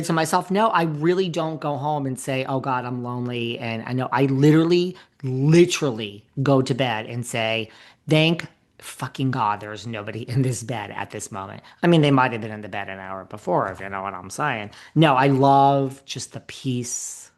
To myself, no, I really don't go home and say, "Oh God, I'm lonely." And I know I literally go to bed and say, "Thank fucking God there's nobody in this bed at this moment." I mean, they might have been in the bed an hour before, if you know what I'm saying. No, I love just the peace.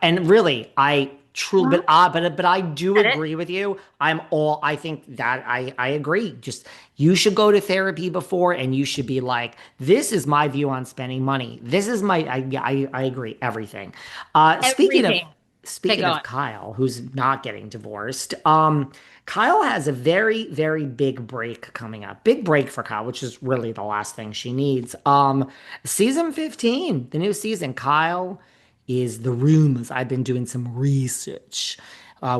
And really, I truly, Well, but I do get it. agree with you. I think that I agree. Just you should go to therapy before, and you should be like, this is my view on spending money. This is my, I agree, everything. Speaking of, Everything. Okay, speaking go on. of Kyle, who's not getting divorced, Kyle has a very big break coming up. Big break for Kyle, which is really the last thing she needs. Season 15, the new season, Kyle is the rumors. I've been doing some research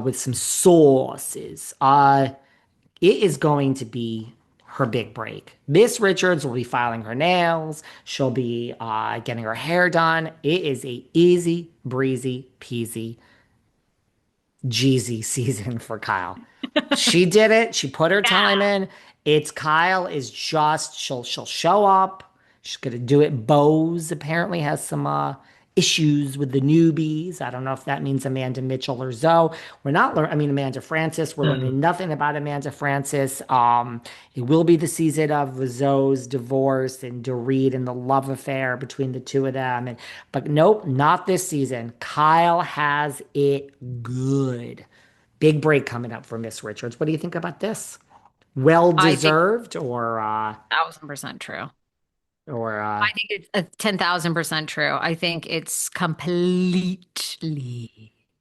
with some sources. It is going to be her big break. Miss Richards will be filing her nails. She'll be getting her hair done. It is a easy breezy peasy Jeezy season for Kyle. She did it. She put her time Yeah. in. It's Kyle is just she'll show up. She's gonna do it. Bose apparently has some issues with the newbies. I don't know if that means Amanda Mitchell or Zoe. We're not learning. I mean Amanda Francis. We're learning nothing about Amanda Francis. It will be the season of Zoe's divorce and Dorit and the love affair between the two of them. And but nope, not this season. Kyle has it good. Big break coming up for Miss Richards. What do you think about this? Well I think deserved 1,000% true. or I think it's 10,000% true. I think it's completely.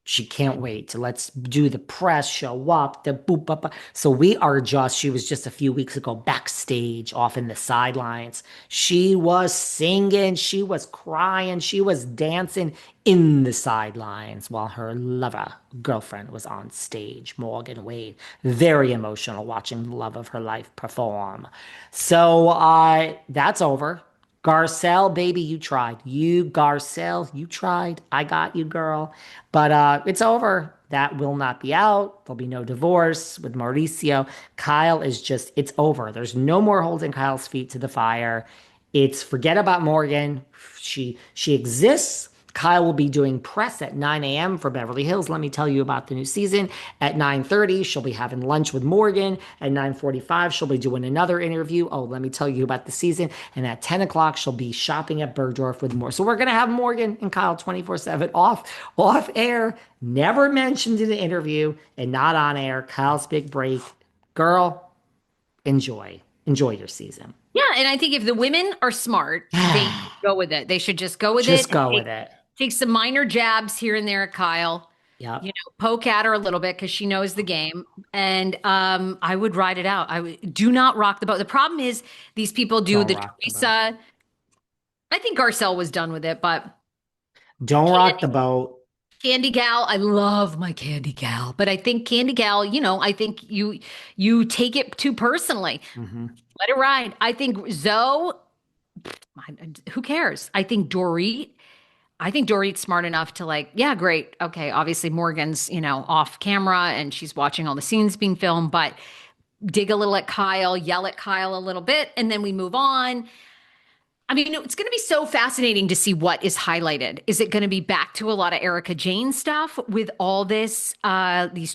she can't wait to let's do the press show up the boop up. So we are just she was just a few weeks ago backstage off in the sidelines. She was singing, she was crying, she was dancing in the sidelines while her lover girlfriend was on stage, Morgan Wade. Very emotional watching the love of her life perform. So that's over. Garcelle, baby, you tried. Garcelle, you tried. I got you, girl. But it's over. That will not be out. There'll be no divorce with Mauricio. Kyle is just, it's over. There's no more holding Kyle's feet to the fire. It's forget about Morgan. She exists. Kyle will be doing press at 9 a.m. for Beverly Hills. Let me tell you about the new season. At 9:30, she'll be having lunch with Morgan. At 9:45, she'll be doing another interview. Oh, let me tell you about the season. And at 10 o'clock, she'll be shopping at Bergdorf with more. So we're gonna have Morgan and Kyle 24/7 off air, never mentioned in the interview, and not on air. Kyle's big break. Girl, enjoy. Enjoy your season. Yeah, and I think if the women are smart, they should go with it. They should just go with it Just and go take with it. take some minor jabs here and there at Kyle. Yep. Poke at her a little bit because she knows the game. And I would ride it out. I would do not rock the boat. The problem is these people do Don't the rock the boat. Teresa. I think Garcelle was done with it, but Don't rock the Candy, boat. Candy Gal, I love my Candy Gal, but I think Candy Gal, I think you take it too personally. Mhm. Let it ride. I think Zoe, who cares? I think Dorit's smart enough to like, yeah, great. Okay, obviously Morgan's, off camera and she's watching all the scenes being filmed, but dig a little at Kyle, yell at Kyle a little bit, and then we move on. I mean, it's going to be so fascinating to see what is highlighted. Is it going to be back to a lot of Erica Jane stuff with all these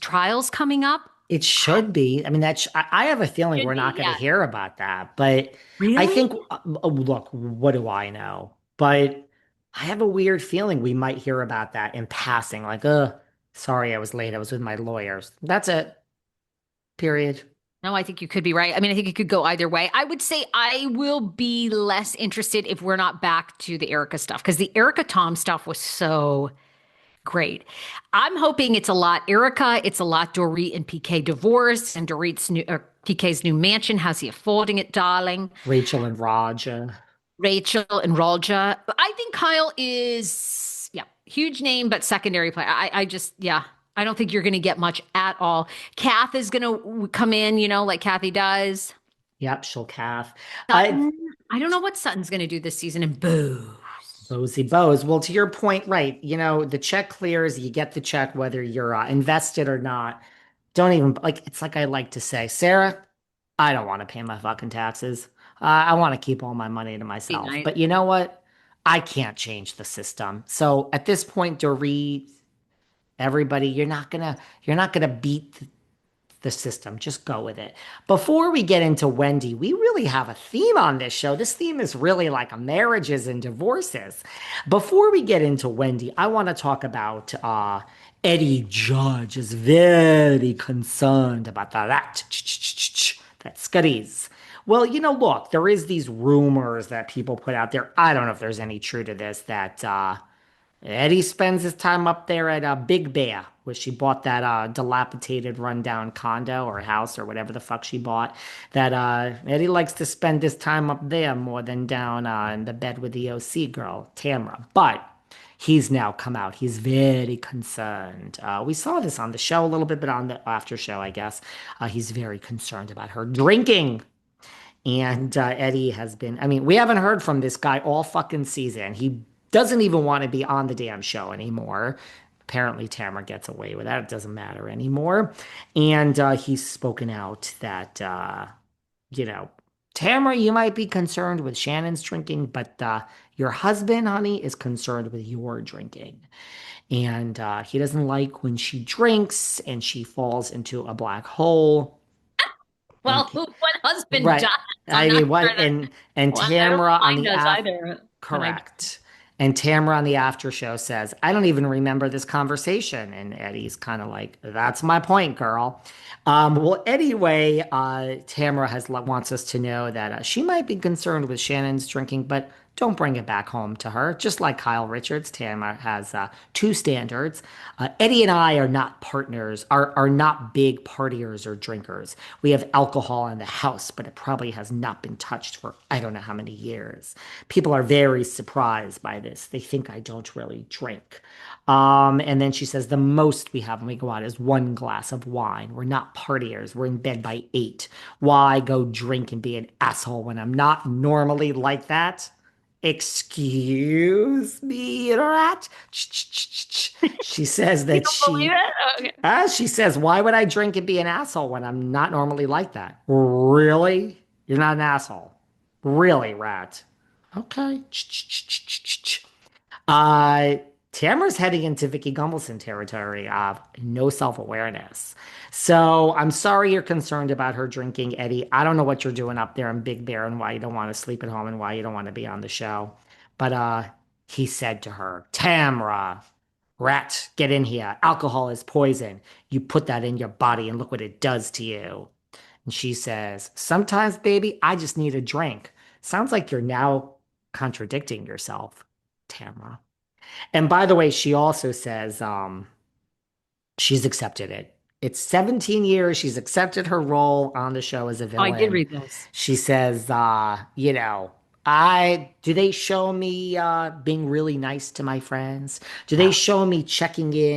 trials coming up? It should be. I mean, I have a feeling Should we're be, not going to yeah. hear about that. But I Really? think, look, what do I know? But I have a weird feeling we might hear about that in passing. Like, sorry, I was late. I was with my lawyers. That's it. Period. No, I think you could be right. I mean, I think it could go either way. I would say I will be less interested if we're not back to the Erica stuff because the Erica Tom stuff was so great. I'm hoping it's a lot Erica, it's a lot Dorit and PK divorce and PK's new mansion. How's he affording it, darling? Rachel and Raj. Rachel and Rolja. I think Kyle is, yeah, huge name, but secondary player. I just, yeah, I don't think you're going to get much at all. Kath is going to come in, like Kathy does. Yep, she'll calf. I Sutton, I don't know what Sutton's going to do this season. And boo. Bozy Bows. Well, to your point, right? The check clears. You get the check whether you're invested or not. Don't even like. It's like I like to say, Sarah. I don't want to pay my fucking taxes. I want to keep all my money to Be myself. nice. But you know what? I can't change the system. So at this point, Dorit, everybody, you're not gonna beat the system. Just go with it. Before we get into Wendy, we really have a theme on this show. This theme is really like marriages and divorces. Before we get into Wendy, I want to talk about Eddie Judge is very concerned about that Scuddies. Well, look, there is these rumors that people put out there. I don't know if there's any truth to this that Eddie spends his time up there at Big Bear, where she bought that dilapidated, rundown condo or house or whatever the fuck she bought. That Eddie likes to spend his time up there more than down in the bed with the OC girl, Tamra. But he's now come out. He's very concerned. We saw this on the show a little bit, but on the after show, I guess, he's very concerned about her drinking. And Eddie has been, I mean, we haven't heard from this guy all fucking season. He doesn't even want to be on the damn show anymore. Apparently, Tamara gets away with that. It doesn't matter anymore. And he's spoken out that, you know, Tamara, you might be concerned with Shannon's drinking, but your husband, honey, is concerned with your drinking. And he doesn't like when she drinks and she falls into a black hole. Well, And what husband right. does? I'm I not mean, what sure that and well, I don't know Tamara if on mine the does after either. When I correct. And Tamara on the after show says, I don't even remember this conversation. And Eddie's kind of like, that's my point, girl. Well, anyway, Tamara wants us to know that she might be concerned with Shannon's drinking, but don't bring it back home to her. Just like Kyle Richards, Tamara has two standards. Eddie and I are not partners, are not big partiers or drinkers. We have alcohol in the house, but it probably has not been touched for I don't know how many years. People are very surprised by this. They think I don't really drink. And then she says the most we have when we go out is one glass of wine. We're not partiers. We're in bed by 8. Why go drink and be an asshole when I'm not normally like that? Excuse me, rat. She says you that don't believe it? Okay. she says, why would I drink and be an asshole when I'm not normally like that? Really? You're not an asshole. Really, rat. Okay. Uh, Tamara's heading into Vicky Gumbelson territory of no self-awareness. So I'm sorry you're concerned about her drinking, Eddie. I don't know what you're doing up there in Big Bear and why you don't want to sleep at home and why you don't want to be on the show. But he said to her, Tamara, rat, get in here. Alcohol is poison. You put that in your body and look what it does to you. And she says, sometimes, baby, I just need a drink. Sounds like you're now contradicting yourself, Tamara. And by the way, she also says she's accepted it. It's 17 years. She's accepted her role on the show as a Oh, I did villain. read this. She says, I do they show me being really nice to my friends? Do they show me checking in